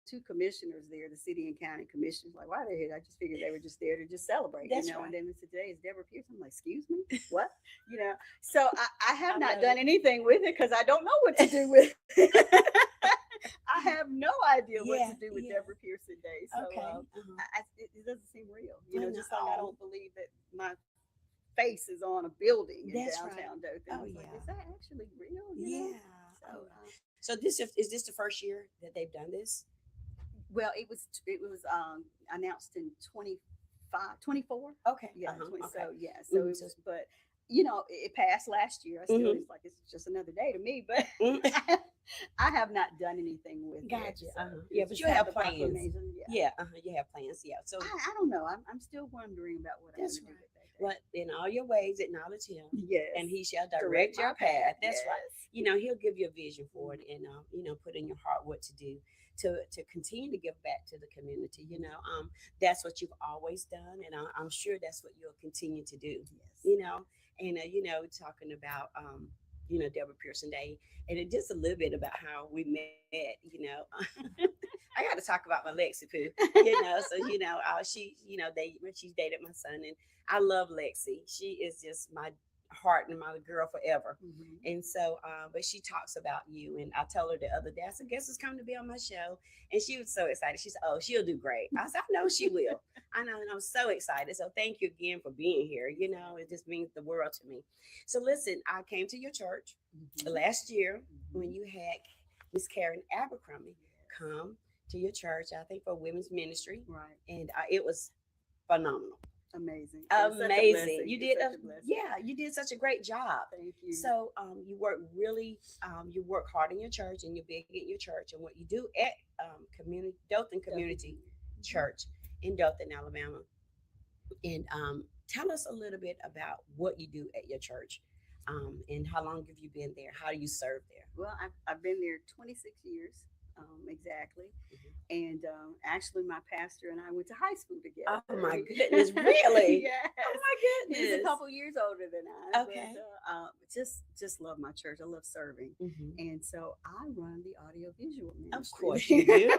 [SPEAKER 3] 2 commissioners there, the city and county commissioners, like, why are they here? I just figured they were just there to just celebrate,
[SPEAKER 1] Right.
[SPEAKER 3] And then today is Deborah Pearson. I'm like, excuse me, what? So I have
[SPEAKER 1] I
[SPEAKER 3] not
[SPEAKER 1] know.
[SPEAKER 3] done anything with it because I don't know what to do with it. I have no idea what to do with Deborah Pearson Day. So it doesn't seem real, just like I don't believe that my face is on a building in downtown Dothan.
[SPEAKER 1] Oh,
[SPEAKER 3] Like, is that actually real?
[SPEAKER 1] So is this the first year that they've done this?
[SPEAKER 3] Well, it was announced in 24.
[SPEAKER 1] Okay.
[SPEAKER 3] Yeah.
[SPEAKER 1] Okay.
[SPEAKER 3] So it was, but it passed last year. I still, it's like, it's just another day to me, but I have not done anything with it.
[SPEAKER 1] Gotcha.
[SPEAKER 3] So
[SPEAKER 1] Yeah,
[SPEAKER 3] it's
[SPEAKER 1] but
[SPEAKER 3] just
[SPEAKER 1] you have
[SPEAKER 3] the
[SPEAKER 1] plans.
[SPEAKER 3] proclamation,
[SPEAKER 1] You have plans. Yeah. So
[SPEAKER 3] I don't know. I'm still wondering about what I'm going to do with that day.
[SPEAKER 1] but in all your ways acknowledge him,
[SPEAKER 3] Yes.
[SPEAKER 1] and he shall direct your path. That's right.
[SPEAKER 3] Yes.
[SPEAKER 1] He'll give you a vision for it, and put in your heart what to do to continue to give back to the community. That's what you've always done, and I'm sure that's what you'll continue to do.
[SPEAKER 3] Yes.
[SPEAKER 1] And talking about Deborah Pearson Day, and it just a little bit about how we met. I got to talk about my Lexi Poo. So she's dated my son, and I love Lexi. She is just my heart and my girl forever. And so, but she talks about you, and I told her the other day, I said, guess who's coming to be on my show? And she was so excited. She said, oh, she'll do great. I said, I know she will. I know, and I'm so excited. So thank you again for being here. It just means the world to me. So listen, I came to your church last year when you had Miss Karen Abercrombie come to your church, I think for women's ministry.
[SPEAKER 3] Right.
[SPEAKER 1] And it was phenomenal.
[SPEAKER 3] Amazing.
[SPEAKER 1] Amazing. You
[SPEAKER 3] It's
[SPEAKER 1] did
[SPEAKER 3] such a blessing.
[SPEAKER 1] you did such a great job.
[SPEAKER 3] Thank you.
[SPEAKER 1] So you work hard in your church, and you're big in your church, and what you do at Dothan Community Church in Dothan, Alabama. And tell us a little bit about what you do at your church, and how long have you been there? How do you serve there?
[SPEAKER 3] Well, I've been there 26 years, exactly. And actually, my pastor and I went to high school together.
[SPEAKER 1] Oh my goodness, really?
[SPEAKER 3] Yes.
[SPEAKER 1] Oh my
[SPEAKER 3] He's
[SPEAKER 1] goodness.
[SPEAKER 3] a couple years older than I.
[SPEAKER 1] Okay.
[SPEAKER 3] But, just love my church. I love serving. And so I run the audiovisual ministry.
[SPEAKER 1] Of course you do.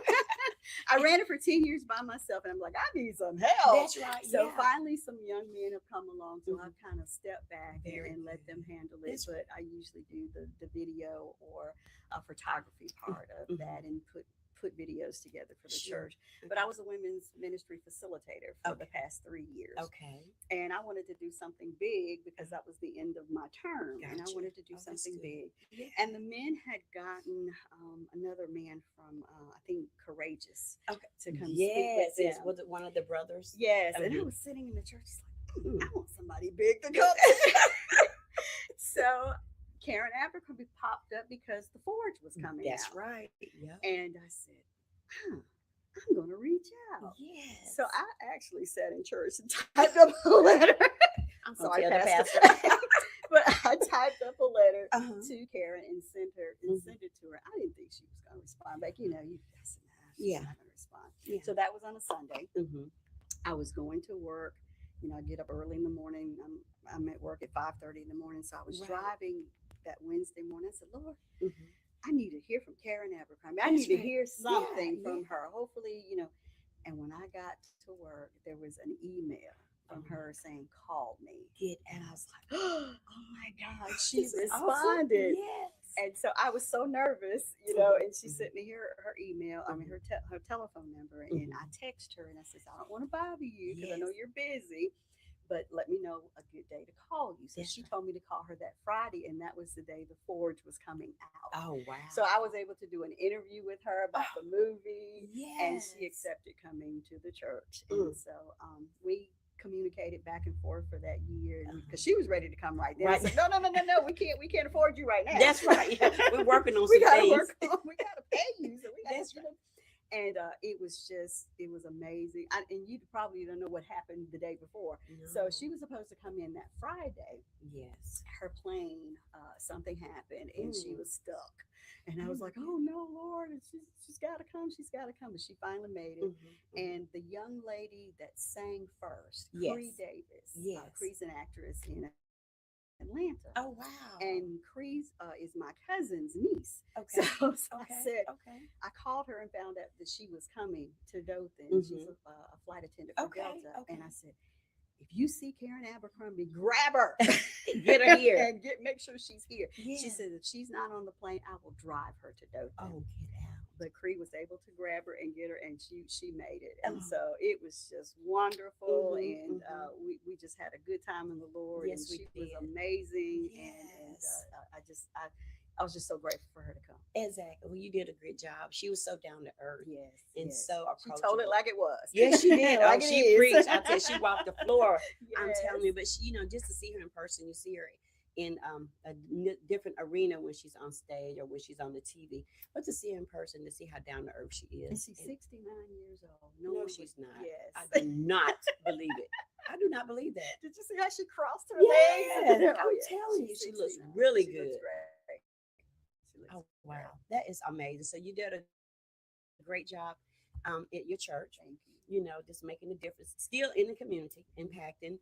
[SPEAKER 3] I ran it for 10 years by myself, and I'm like, I need some help.
[SPEAKER 1] That's right.
[SPEAKER 3] So
[SPEAKER 1] yeah.
[SPEAKER 3] finally, some young men have come along, so I've kind of stepped back and let them handle it.
[SPEAKER 1] That's
[SPEAKER 3] But I usually do the video or photography part of that, and put videos together for the church. But I was a women's ministry facilitator for the past 3 years.
[SPEAKER 1] Okay.
[SPEAKER 3] And I wanted to do something big because that was the end of my term. And I
[SPEAKER 1] Gotcha.
[SPEAKER 3] wanted to do
[SPEAKER 1] Oh, that's
[SPEAKER 3] something
[SPEAKER 1] good.
[SPEAKER 3] big.
[SPEAKER 1] Yeah.
[SPEAKER 3] And the men had gotten another man from, I think, Courageous
[SPEAKER 1] Okay.
[SPEAKER 3] to come
[SPEAKER 1] Yes.
[SPEAKER 3] speak with
[SPEAKER 1] Yes.
[SPEAKER 3] them.
[SPEAKER 1] Was it one of the brothers?
[SPEAKER 3] Yes. And I
[SPEAKER 1] Mhm.
[SPEAKER 3] was sitting in the church, just like, I want somebody big to come. So Karen Abercrombie popped up because the Forge was coming
[SPEAKER 1] That's
[SPEAKER 3] out.
[SPEAKER 1] right. Yeah.
[SPEAKER 3] And I said, I'm going to reach out.
[SPEAKER 1] Yes.
[SPEAKER 3] So I actually sat in church and typed up a letter. I'm
[SPEAKER 1] I'll
[SPEAKER 3] sorry,
[SPEAKER 1] tell the
[SPEAKER 3] Pastor. But I typed up a letter to Karen and sent it to her. I didn't think she was going to respond back. I said, nah, she's
[SPEAKER 1] Yeah.
[SPEAKER 3] not going to respond.
[SPEAKER 1] Yeah.
[SPEAKER 3] So that was on a Sunday.
[SPEAKER 1] Mhm.
[SPEAKER 3] I was going to work. I get up early in the morning. I'm at work at 5:30 in the morning. So I was
[SPEAKER 1] Right.
[SPEAKER 3] driving that Wednesday morning. I said, Lord,
[SPEAKER 1] Mhm.
[SPEAKER 3] I need to hear from Karen Abercrombie. I
[SPEAKER 1] That's
[SPEAKER 3] need to
[SPEAKER 1] right.
[SPEAKER 3] hear something
[SPEAKER 1] Yeah,
[SPEAKER 3] from her. Hopefully, And when I got to work, there was an email from her saying, call me.
[SPEAKER 1] Get
[SPEAKER 3] And I
[SPEAKER 1] out.
[SPEAKER 3] was like, oh my God, she
[SPEAKER 1] This is awesome.
[SPEAKER 3] responded.
[SPEAKER 1] Yes.
[SPEAKER 3] And so I was so nervous, and she sent me her email, her telephone number. And I text her and I said, I don't want to bother you because I know you're busy, but let me know a good day to call you. So she told me to call her that Friday, and that was the day The Forge was coming out.
[SPEAKER 1] Oh wow.
[SPEAKER 3] So I was able to do an interview with her about the movie, and she
[SPEAKER 1] Yes.
[SPEAKER 3] accepted coming to the church. And so we communicated back and forth for that year because she was ready to come right then. I said, no, we can't afford you right now.
[SPEAKER 1] That's right. Yeah. We're working on
[SPEAKER 3] we
[SPEAKER 1] some
[SPEAKER 3] gotta
[SPEAKER 1] things.
[SPEAKER 3] we gotta pay you. So we gotta,
[SPEAKER 1] That's right.
[SPEAKER 3] And it was amazing. And you probably don't know what happened the day before.
[SPEAKER 1] No.
[SPEAKER 3] So she was supposed to come in that Friday.
[SPEAKER 1] Yes.
[SPEAKER 3] Her plane, something happened, and she was stuck. And I was like, oh no, Lord, she's got to come. She's got to come. But she finally made it. And the young lady that sang first, Cree Davis, Cree's an actress in Atlanta.
[SPEAKER 1] Oh wow.
[SPEAKER 3] And Cree's is my cousin's niece.
[SPEAKER 1] Okay.
[SPEAKER 3] So I said,
[SPEAKER 1] okay.
[SPEAKER 3] I called her and found out that she was coming to Dothan. She's a flight attendant for Delta. And I said, if you see Karen Abercrombie, grab her.
[SPEAKER 1] Get her here.
[SPEAKER 3] And make sure she's here. Yeah. She said, if she's not on the plane, I will drive her to Dothan.
[SPEAKER 1] Oh, get out.
[SPEAKER 3] But Cree was able to grab her and get her, and she made it. And so it was just wonderful. And we just had a good time in the Lord.
[SPEAKER 1] Yes,
[SPEAKER 3] and she
[SPEAKER 1] we
[SPEAKER 3] was
[SPEAKER 1] did.
[SPEAKER 3] amazing.
[SPEAKER 1] Yes.
[SPEAKER 3] And I was just so grateful for her to come.
[SPEAKER 1] Exactly. Well, you did a great job. She was so down to earth.
[SPEAKER 3] Yes.
[SPEAKER 1] And so
[SPEAKER 3] She
[SPEAKER 1] approachable.
[SPEAKER 3] told it like it was.
[SPEAKER 1] Yes, she did.
[SPEAKER 3] Like
[SPEAKER 1] she preached. I tell you, she walked the floor. I'm
[SPEAKER 3] Yes.
[SPEAKER 1] telling you. But she, just to see her in person, you see her in a different arena when she's on stage or when she's on the TV. But to see her in person, to see how down to earth she is.
[SPEAKER 3] And she's 69 years old.
[SPEAKER 1] No, she's not.
[SPEAKER 3] Yes.
[SPEAKER 1] I do not believe it. I do not believe that.
[SPEAKER 3] Did you see how she crossed her
[SPEAKER 1] Yes,
[SPEAKER 3] legs?
[SPEAKER 1] I'm telling you,
[SPEAKER 3] She's
[SPEAKER 1] she looks
[SPEAKER 3] 69.
[SPEAKER 1] really
[SPEAKER 3] She
[SPEAKER 1] good.
[SPEAKER 3] looks great. She looks
[SPEAKER 1] Oh wow, that is amazing. So you did a great job at your church.
[SPEAKER 3] Thank you.
[SPEAKER 1] just making a difference, still in the community, impacting,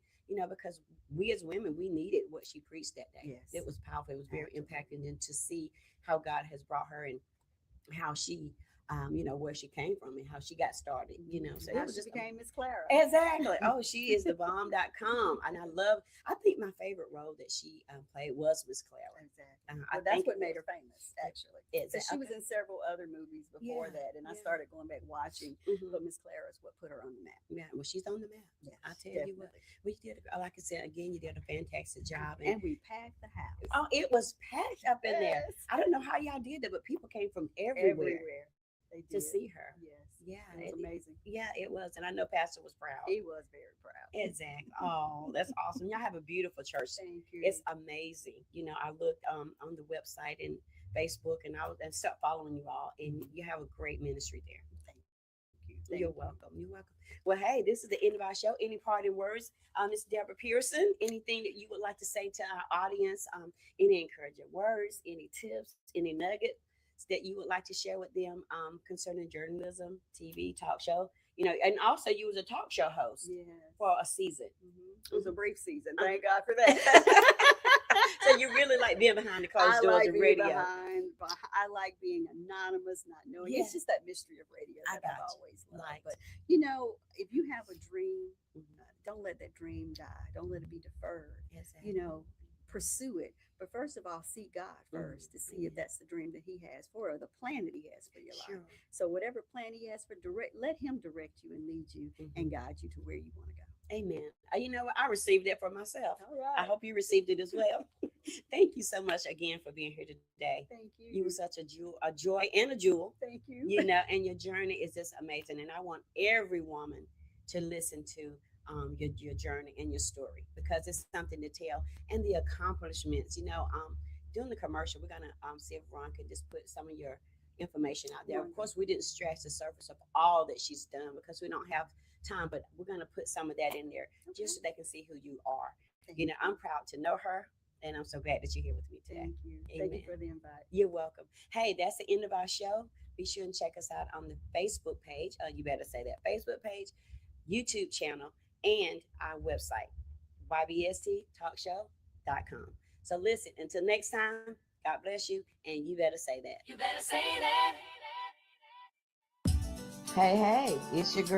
[SPEAKER 1] because we as women, we needed what she preached that day.
[SPEAKER 3] Yes.
[SPEAKER 1] It was powerful. It was very
[SPEAKER 3] Absolutely.
[SPEAKER 1] impacting, and to see how God has brought her and how she, where she came from and how she got started, So
[SPEAKER 3] How
[SPEAKER 1] it was
[SPEAKER 3] she
[SPEAKER 1] just
[SPEAKER 3] became Miss Clara.
[SPEAKER 1] exactly. Oh, she is the bomb.com. And I think my favorite role that she played was Miss Clara.
[SPEAKER 3] Exactly.
[SPEAKER 1] I
[SPEAKER 3] Well, that's
[SPEAKER 1] think
[SPEAKER 3] what
[SPEAKER 1] it
[SPEAKER 3] made
[SPEAKER 1] was.
[SPEAKER 3] her famous, actually.
[SPEAKER 1] Exactly.
[SPEAKER 3] So she was in several other movies before
[SPEAKER 1] Yeah,
[SPEAKER 3] that, and I
[SPEAKER 1] yeah.
[SPEAKER 3] started going back watching.
[SPEAKER 1] Mhm.
[SPEAKER 3] But Miss Clara is what put her on the map.
[SPEAKER 1] Yeah, well, she's on the map.
[SPEAKER 3] Yes,
[SPEAKER 1] I tell you what,
[SPEAKER 3] definitely.
[SPEAKER 1] we did, like I said, again, you did a fantastic job.
[SPEAKER 3] And we packed the house.
[SPEAKER 1] Oh, it was packed up in there.
[SPEAKER 3] Yes.
[SPEAKER 1] I don't know how y'all did that, but people came from everywhere
[SPEAKER 3] They
[SPEAKER 1] to
[SPEAKER 3] did.
[SPEAKER 1] see her.
[SPEAKER 3] Yes.
[SPEAKER 1] Yeah,
[SPEAKER 3] It was amazing.
[SPEAKER 1] Yeah, it was. And I know Pastor was proud.
[SPEAKER 3] He was very proud.
[SPEAKER 1] Exactly. Oh, that's awesome. Y'all have a beautiful church.
[SPEAKER 3] Thank you.
[SPEAKER 1] It's amazing. I looked on the website and Facebook, and I start following you all, and you have a great ministry there.
[SPEAKER 3] Thank you. Thank
[SPEAKER 1] You're
[SPEAKER 3] you.
[SPEAKER 1] welcome. You're welcome. Well, hey, this is the end of our show. Any parting words, Miss Deborah Pearson? Anything that you would like to say to our audience? Any encouraging words? Any tips? Any nuggets that you would like to share with them concerning journalism, TV, talk show? And also you was a talk show host
[SPEAKER 3] Yes.
[SPEAKER 1] for a season.
[SPEAKER 3] It was a brief season. Thank God for that.
[SPEAKER 1] So you really like being behind the closed doors
[SPEAKER 3] like
[SPEAKER 1] of
[SPEAKER 3] being
[SPEAKER 1] radio.
[SPEAKER 3] I like being anonymous, not knowing.
[SPEAKER 1] Yeah.
[SPEAKER 3] It's just that mystery of radio
[SPEAKER 1] I
[SPEAKER 3] that
[SPEAKER 1] got
[SPEAKER 3] I've
[SPEAKER 1] you.
[SPEAKER 3] always loved.
[SPEAKER 1] Like-
[SPEAKER 3] But if you have a dream, don't let that dream die. Don't let it be deferred.
[SPEAKER 1] Exactly.
[SPEAKER 3] Pursue it. But first of all, seek God first to see if that's the dream that He has for, or the plan that He has for your
[SPEAKER 1] Sure.
[SPEAKER 3] life. So whatever plan He has let Him direct you and lead you and guide you to where you want to go.
[SPEAKER 1] Amen. You know what? I received that for myself.
[SPEAKER 3] All right.
[SPEAKER 1] I hope you received it as well. Thank you so much again for being here today.
[SPEAKER 3] Thank you.
[SPEAKER 1] You were such a joy and a jewel.
[SPEAKER 3] Thank you.
[SPEAKER 1] And your journey is just amazing. And I want every woman to listen to your journey and your story, because it's something to tell, and the accomplishments. Doing the commercial, we're gonna see if Ron can just put some of your information out there. Of course, we didn't scratch the surface of all that she's done because we don't have time, but we're gonna put some of that in there just so they can see who you are. I'm proud to know her, and I'm so glad that you're here with me today.
[SPEAKER 3] Thank you.
[SPEAKER 1] Amen.
[SPEAKER 3] Thank you for the invite.
[SPEAKER 1] You're welcome. Hey, that's the end of our show. Be sure and check us out on the Facebook page. You better say that. Facebook page, YouTube channel, and our website, YBSTtalkshow.com. So listen, until next time, God bless you, and you better say that. You better say that. Hey, it's your girl.